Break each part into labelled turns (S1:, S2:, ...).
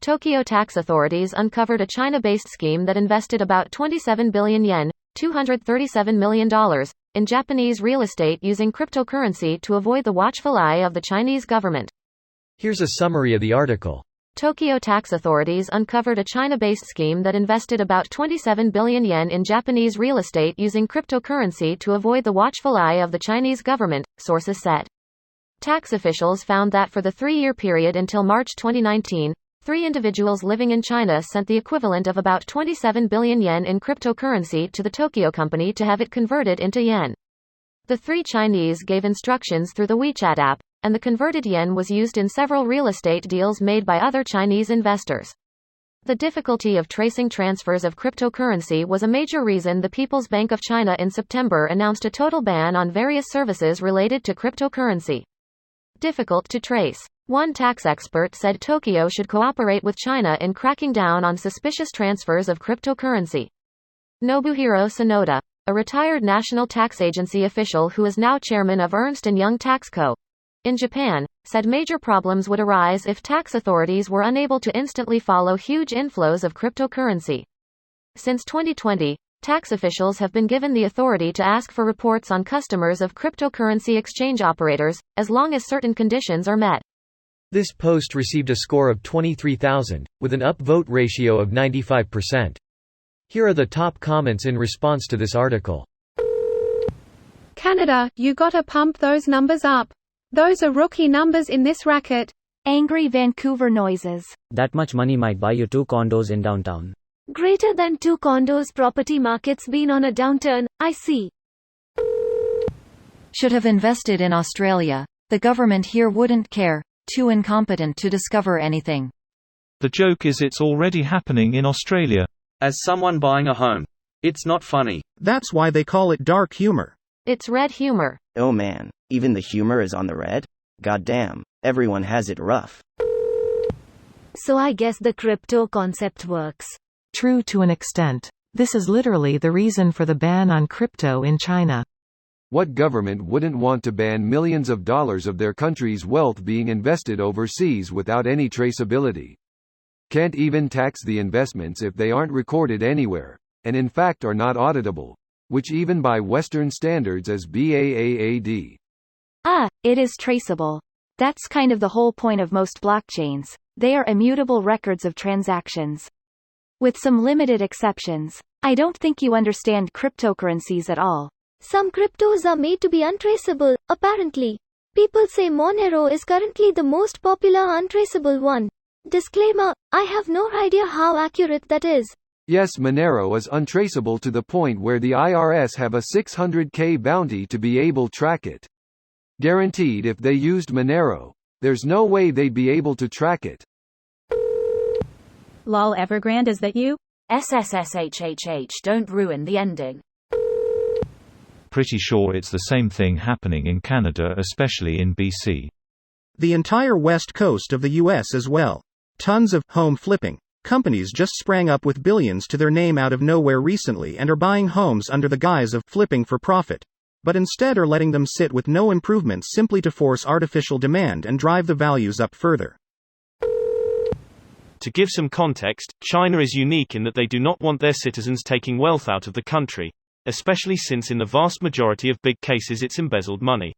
S1: Tokyo tax authorities uncovered a China-based scheme that invested about 27 billion yen, $237 million, in Japanese real estate using cryptocurrency to avoid the watchful eye of the Chinese government.
S2: Here's a summary of the article.
S1: Tokyo tax authorities uncovered a China-based scheme that invested about 27 billion yen in Japanese real estate using cryptocurrency to avoid the watchful eye of the Chinese government, sources said. Tax officials found that for the 3-year period until March 2019, 3 individuals living in China sent the equivalent of about 27 billion yen in cryptocurrency to the Tokyo company to have it converted into yen. The 3 Chinese gave instructions through the WeChat app, and the converted yen was used in several real estate deals made by other Chinese investors. The difficulty of tracing transfers of cryptocurrency was a major reason the People's Bank of China in September announced a total ban on various services related to cryptocurrency. Difficult to trace. One tax expert said Tokyo should cooperate with China in cracking down on suspicious transfers of cryptocurrency. Nobuhiro Sonoda, a retired National Tax Agency official who is now chairman of Ernst & Young Tax Co. in Japan, said major problems would arise if tax authorities were unable to instantly follow huge inflows of cryptocurrency. Since 2020, tax officials have been given the authority to ask for reports on customers of cryptocurrency exchange operators, as long as certain conditions are met.
S2: This post received a score of 23,000, with an upvote ratio of 95%. Here are the top comments in response to this article.
S3: Canada, you gotta pump those numbers up. Those are rookie numbers in this racket.
S4: Angry Vancouver noises.
S5: That much money might buy you 2 condos in downtown.
S4: Greater than 2 condos. Property markets been on a downturn, I see.
S6: Should have invested in Australia. The government here wouldn't care. Too incompetent to discover anything.
S7: The joke is it's already happening in Australia.
S8: As someone buying a home. It's not funny.
S9: That's why they call it dark humor.
S1: It's red humor.
S10: Oh man, even the humor is on the red? Goddamn, everyone has it rough.
S4: So I guess the crypto concept works.
S11: True to an extent. This is literally the reason for the ban on crypto in China.
S12: What government wouldn't want to ban millions of dollars of their country's wealth being invested overseas without any traceability? Can't even tax the investments if they aren't recorded anywhere, and in fact are not auditable, which even by Western standards is BAAAD.
S4: It is traceable. That's kind of the whole point of most blockchains. They are immutable records of transactions. With some limited exceptions. I don't think you understand cryptocurrencies at all.
S13: Some cryptos are made to be untraceable, apparently. People say Monero is currently the most popular untraceable one. Disclaimer, I have no idea how accurate that is.
S12: Yes, Monero is untraceable to the point where the IRS have a $600K bounty to be able to track it. Guaranteed if they used Monero, there's no way they'd be able to track it.
S14: Lol Evergrande, is that you?
S15: SSSHHH, don't ruin the ending.
S7: Pretty sure it's the same thing happening in Canada, especially in BC.
S9: The entire west coast of the US as well. Tons of home flipping companies just sprang up with billions to their name out of nowhere recently and are buying homes under the guise of flipping for profit, but instead are letting them sit with no improvements simply to force artificial demand and drive the values up further.
S16: To give some context, China is unique in that they do not want their citizens taking wealth out of the country, especially since in the vast majority of big cases it's embezzled money.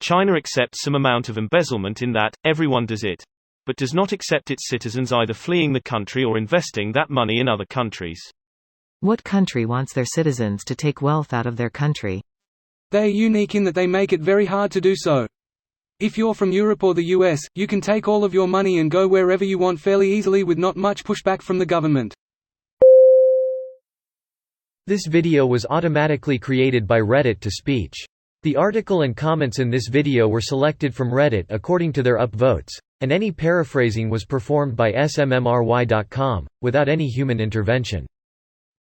S16: China accepts some amount of embezzlement in that, everyone does it, but does not accept its citizens either fleeing the country or investing that money in other countries.
S11: What country wants their citizens to take wealth out of their country?
S17: They are unique in that they make it very hard to do so. If you're from Europe or the US, you can take all of your money and go wherever you want fairly easily with not much pushback from the government.
S2: This video was automatically created by Reddit to speech. The article and comments in this video were selected from Reddit according to their upvotes, and any paraphrasing was performed by smmry.com, without any human intervention.